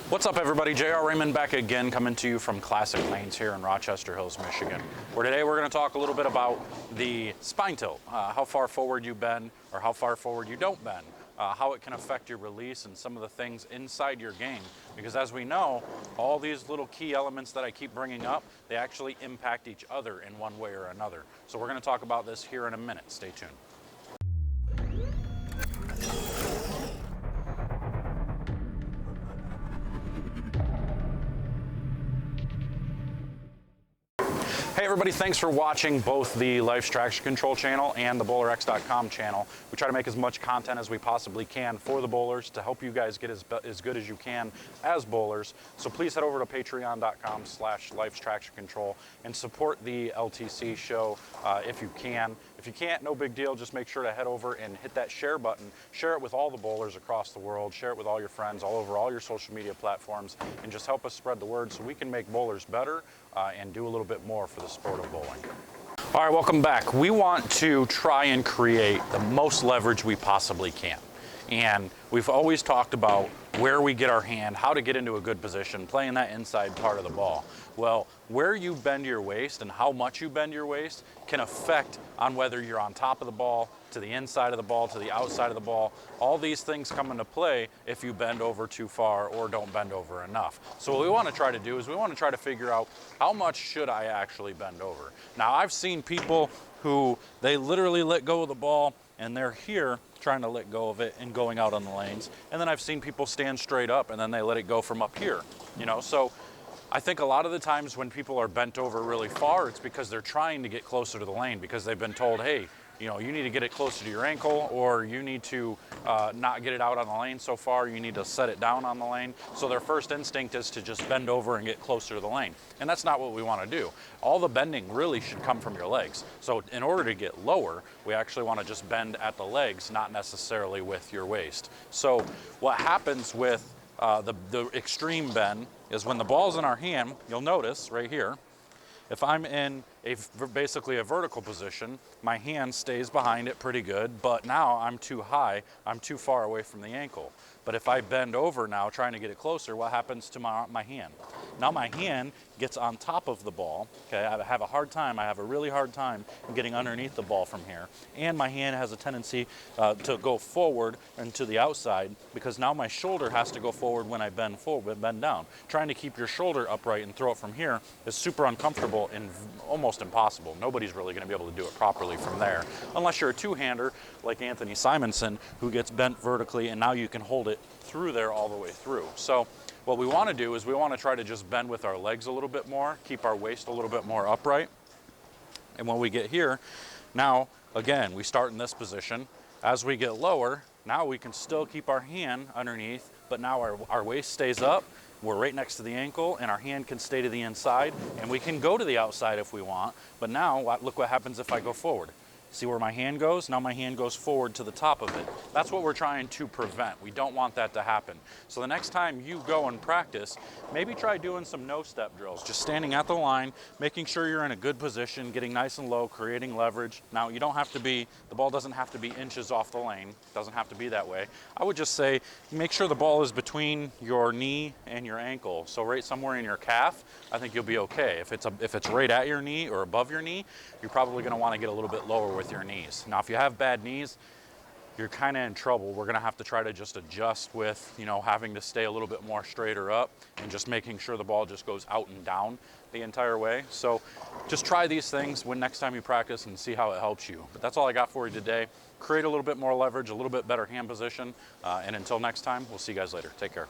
What's up, everybody? JR Raymond back again, coming to you from Classic Lanes here in Rochester Hills, Michigan, where today we're going to talk a little bit about the spine tilt, how far forward you bend or how far forward you don't bend, how it can affect your release and some of the things inside your game. Because as we know, all these little key elements that I keep bringing up, they actually impact each other in one way or another. So we're going to talk about this here in a minute. Stay tuned. Hey everybody, thanks for watching both the Life's Traction Control channel and the bowlerx.com channel. We try to make as much content as we possibly can for the bowlers to help you guys get as good as you can as bowlers. So please head over to patreon.com/Life's Traction Control and support the LTC show if you can. If you can't, no big deal. Just make sure to head over and hit that share button. Share it with all the bowlers across the world. Share it with all your friends all over all your social media platforms, and just help us spread the word so we can make bowlers better and do a little bit more for the sport of bowling. All right, welcome back. We want to try and create the most leverage we possibly can. And we've always talked about where we get our hand, how to get into a good position, playing that inside part of the ball. Well, where you bend your waist and how much you bend your waist can affect on whether you're on top of the ball, to the inside of the ball, to the outside of the ball. All these things come into play if you bend over too far or don't bend over enough. So what we want to try to do is we want to try to figure out how much should I actually bend over. Now, I've seen people who they literally let go of the ball and they're here trying to let go of it and going out on the lanes. And then I've seen people stand straight up and then they let it go from up here, So I think a lot of the times when people are bent over really far, it's because they're trying to get closer to the lane because they've been told, hey, you need to get it closer to your ankle, or you need to not get it out on the lane so far, you need to set it down on the lane. So their first instinct is to just bend over and get closer to the lane. And that's not what we want to do. All the bending really should come from your legs. So in order to get lower, we actually want to just bend at the legs, not necessarily with your waist. So what happens with the extreme bend is when the ball's in our hand, you'll notice right here, if I'm in basically a vertical position, my hand stays behind it pretty good, but now I'm too high, I'm too far away from the ankle. But if I bend over now trying to get it closer, what happens to my hand? Now my hand gets on top of the ball, okay? I have a really hard time getting underneath the ball from here. And my hand has a tendency to go forward and to the outside because now my shoulder has to go forward when I bend down. Trying to keep your shoulder upright and throw it from here is super uncomfortable and almost impossible. Nobody's really gonna be able to do it properly from there, unless you're a two-hander like Anthony Simonson, who gets bent vertically and now you can hold it through there all the way through. So what we want to do is we want to try to just bend with our legs a little bit more, keep our waist a little bit more upright. And when we get here, now again, we start in this position. As we get lower, now we can still keep our hand underneath, but now our waist stays up. We're right next to the ankle and our hand can stay to the inside, and we can go to the outside if we want. But now look what happens if I go forward. See where my hand goes? Now my hand goes forward to the top of it. That's what we're trying to prevent. We don't want that to happen. So the next time you go and practice, maybe try doing some no-step drills. Just standing at the line, making sure you're in a good position, getting nice and low, creating leverage. Now the ball doesn't have to be inches off the lane. It doesn't have to be that way. I would just say, make sure the ball is between your knee and your ankle. So right somewhere in your calf, I think you'll be okay. If it's right at your knee or above your knee, you're probably gonna wanna get a little bit lower with your knees. Now, if you have bad knees, you're kind of in trouble. We're gonna have to try to just adjust with, having to stay a little bit more straighter up and just making sure the ball just goes out and down the entire way. So just try these things next time you practice and see how it helps you. But that's all I got for you today. Create a little bit more leverage, a little bit better hand position. And until next time, we'll see you guys later. Take care.